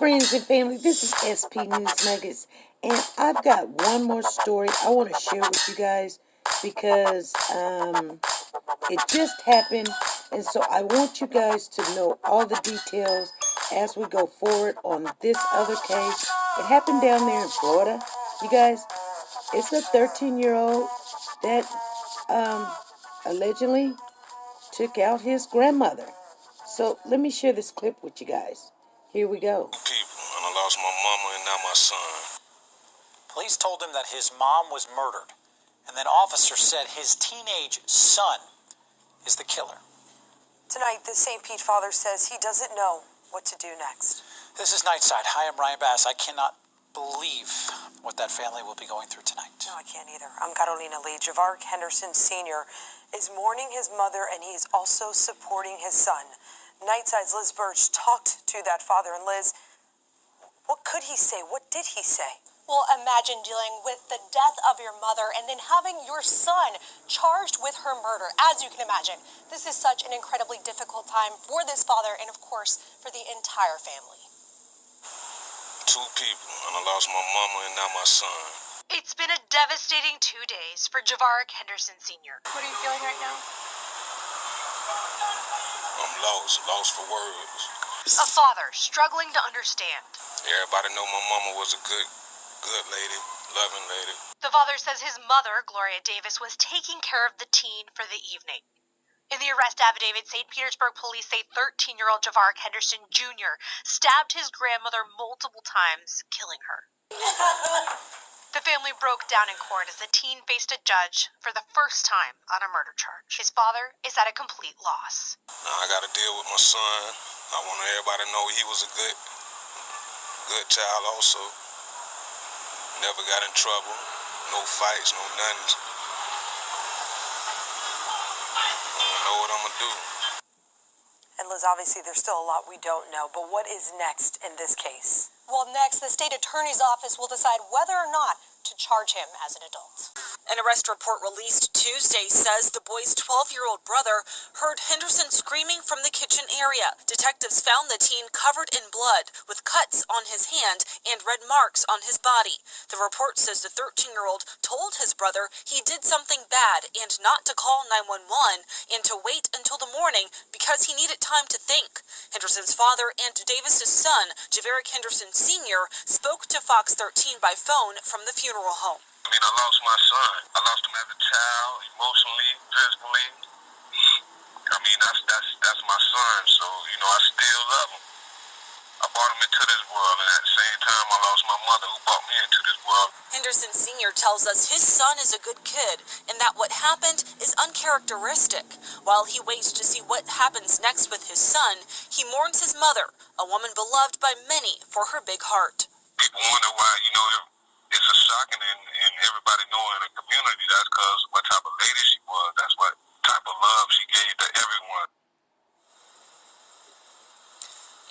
friends and family, this is SP News Nuggets, and I've got one more story I want to share with you guys because it just happened, and so I want you guys to know all the details as we go forward on this other case. It happened down there in Florida, you guys. It's a 13-year-old that allegedly took out his grandmother. So let me share this clip with you guys. Here we go. People, and I lost my mama and now my son. Police told him that his mom was murdered, and then officers said his teenage son is the killer. Tonight, the St. Pete father says he doesn't know what to do next. This is Nightside. Hi, I'm Ryan Bass. I cannot believe what that family will be going through tonight. No, I can't either. I'm Carolina Lee. Javarick Henderson Sr. is mourning his mother, and he is also supporting his son. Nightside's Liz Birch talked to that father, and Liz, what could he say? What did he say? Well, imagine dealing with the death of your mother and then having your son charged with her murder. As you can imagine, this is such an incredibly difficult time for this father and, of course, for the entire family. 2 people, and I lost my mama and now my son. It's been a devastating 2 days for Javarick Henderson Sr. What are you feeling right now? I'm lost for words. A father struggling to understand. Everybody know my mama was a good lady, loving lady. The father says his mother, Gloria Davis, was taking care of the teen for the evening. In the arrest affidavit, St. Petersburg police say 13-year-old Javarick Henderson Jr. stabbed his grandmother multiple times, killing her. The family broke down in court as the teen faced a judge for the first time on a murder charge. His father is at a complete loss. Now I got to deal with my son. I want everybody to know he was a good child also. Never got in trouble. No fights, no nothing. I don't know what I'm going to do. And Liz, obviously there's still a lot we don't know, but what is next in this case? Well, next, the state attorney's office will decide whether or not to charge him as an adult. An arrest report released Tuesday says the boy's 12-year-old brother heard Henderson screaming from the kitchen area. Detectives found the teen covered in blood, with cuts on his hand and red marks on his body. The report says the 13-year-old told his brother he did something bad and not to call 911 and to wait until the morning because he needed time to think. Henderson's father and Davis's son, Javarick Henderson Sr., spoke to Fox 13 by phone from the funeral home. I mean, I lost my son. I lost him as a child, emotionally, physically. I mean, that's my son, so, I still love him. I brought him into this world, and at the same time, I lost my mother who brought me into this world. Henderson Sr. tells us his son is a good kid, and that what happened is uncharacteristic. While he waits to see what happens next with his son, he mourns his mother, a woman beloved by many for her big heart. People wonder why, it's a shocking and everybody knowing in the community that's because what type of lady she was. That's what type of love she gave to everyone.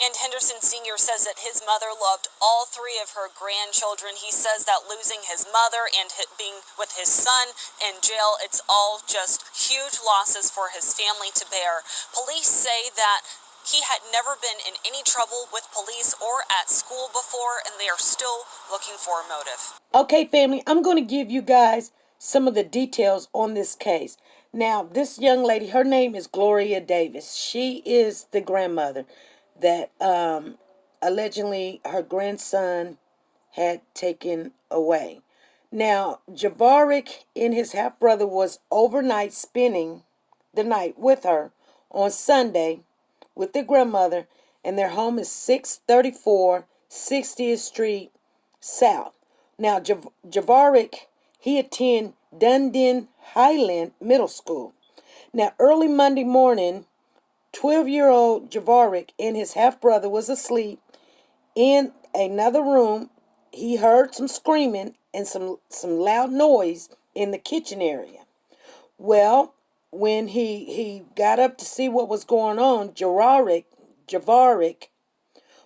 And Henderson Sr. says that his mother loved all 3 of her grandchildren. He says that losing his mother and being with his son in jail, it's all just huge losses for his family to bear. Police say that he had never been in any trouble with police or at school before, and they are still looking for a motive. Okay, family, I'm going to give you guys some of the details on this case. Now, this young lady, her name is Gloria Davis. She is the grandmother that allegedly her grandson had taken away. Now, Javarick and his half-brother was overnight spending the night with her on Sunday with their grandmother, and their home is 634 60th Street South. Now, Javarick, he attended Dunedin Highland Middle School. Now, early Monday morning, 12-year-old Javarick and his half-brother was asleep in another room. He heard some screaming and some loud noise in the kitchen area. Well, when he got up to see what was going on, Javarick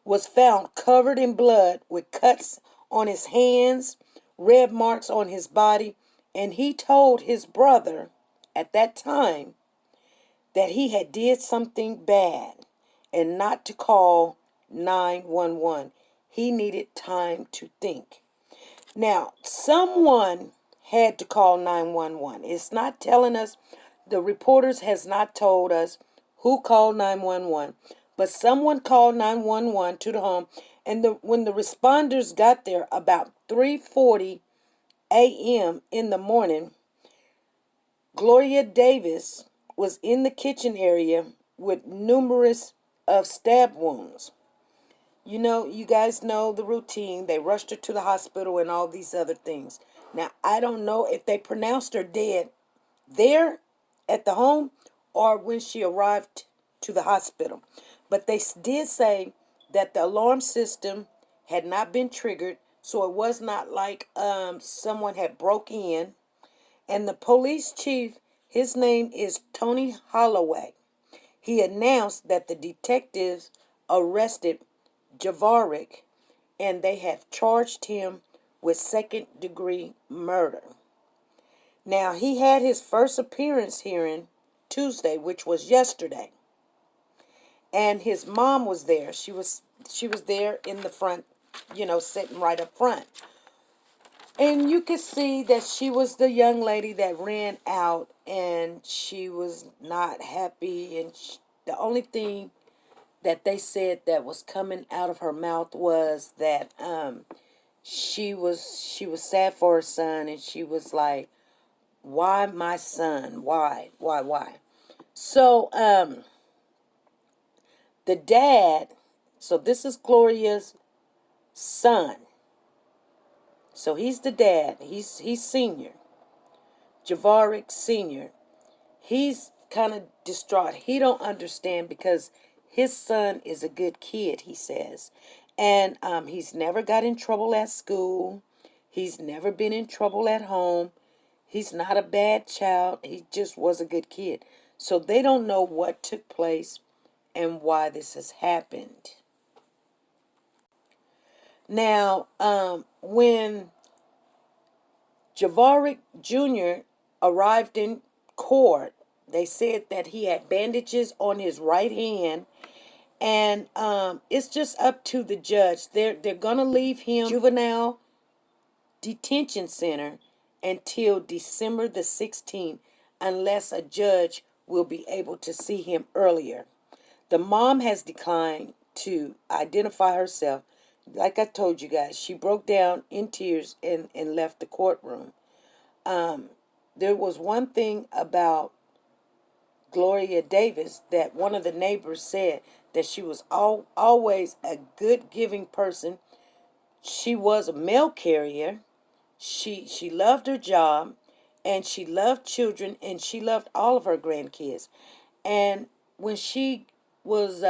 was found covered in blood with cuts on his hands, red marks on his body, and he told his brother at that time that he had did something bad and not to call 911. He needed time to think. Now, someone had to call 911. It's not telling us, the reporters has not told us who called 911, but someone called 911 to the home, and when the responders got there about 3:40 a.m. in the morning, Gloria Davis was in the kitchen area with numerous of stab wounds. You know, you guys know the routine. They rushed her to the hospital and all these other things. Now, I don't know if they pronounced her dead there at the home or when she arrived to the hospital. But they did say that the alarm system had not been triggered, so it was not like someone had broke in. And the police chief, his name is Tony Holloway. He announced that the detectives arrested Javarick and they have charged him with second-degree murder. Now, he had his first appearance hearing Tuesday, which was yesterday. And his mom was there. She was there in the front, sitting right up front. And you could see that she was the young lady that ran out, and she was not happy. And the only thing that they said that was coming out of her mouth was that she was sad for her son, and she was like, "Why my son? Why? So the dad. So this is Gloria's son. So he's the dad. He's senior. Javarick Sr. He's kind of distraught. He don't understand because his son is a good kid, he says. And he's never got in trouble at school. He's never been in trouble at home. He's not a bad child. He just was a good kid. So they don't know what took place and why this has happened. Now, when Javarick Jr. arrived in court, they said that he had bandages on his right hand, and it's just up to the judge. They're gonna leave him juvenile detention center until December the 16th, unless a judge will be able to see him earlier. The mom has declined to identify herself. Like I told you guys, she broke down in tears and left the courtroom. There was one thing about Gloria Davis that one of the neighbors said, that she was always a good giving person. She was a mail carrier. She loved her job, and she loved children, and she loved all of her grandkids. And when she was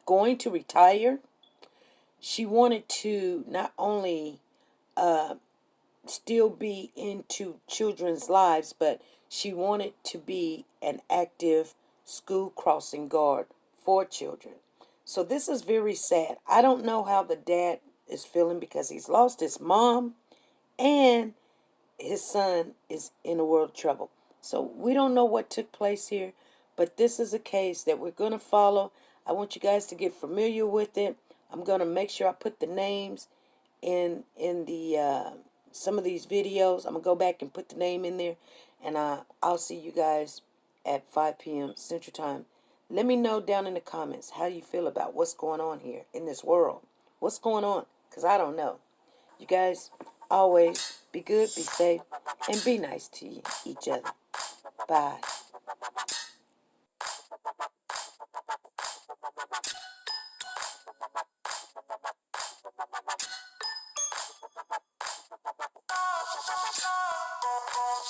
going to retire, she wanted to not only still be into children's lives, but she wanted to be an active school crossing guard for children. So this is very sad. I don't know how the dad is feeling because he's lost his mom and his son is in a world of trouble. So we don't know what took place here, but this is a case that we're going to follow. I want you guys to get familiar with it. I'm going to make sure I put the names in the some of these videos. I'm going to go back and put the name in there, and I'll see you guys at 5 p.m. Central Time. Let me know down in the comments how you feel about what's going on here in this world. What's going on? Because I don't know. You guys always be good, be safe, and be nice to each other. Bye.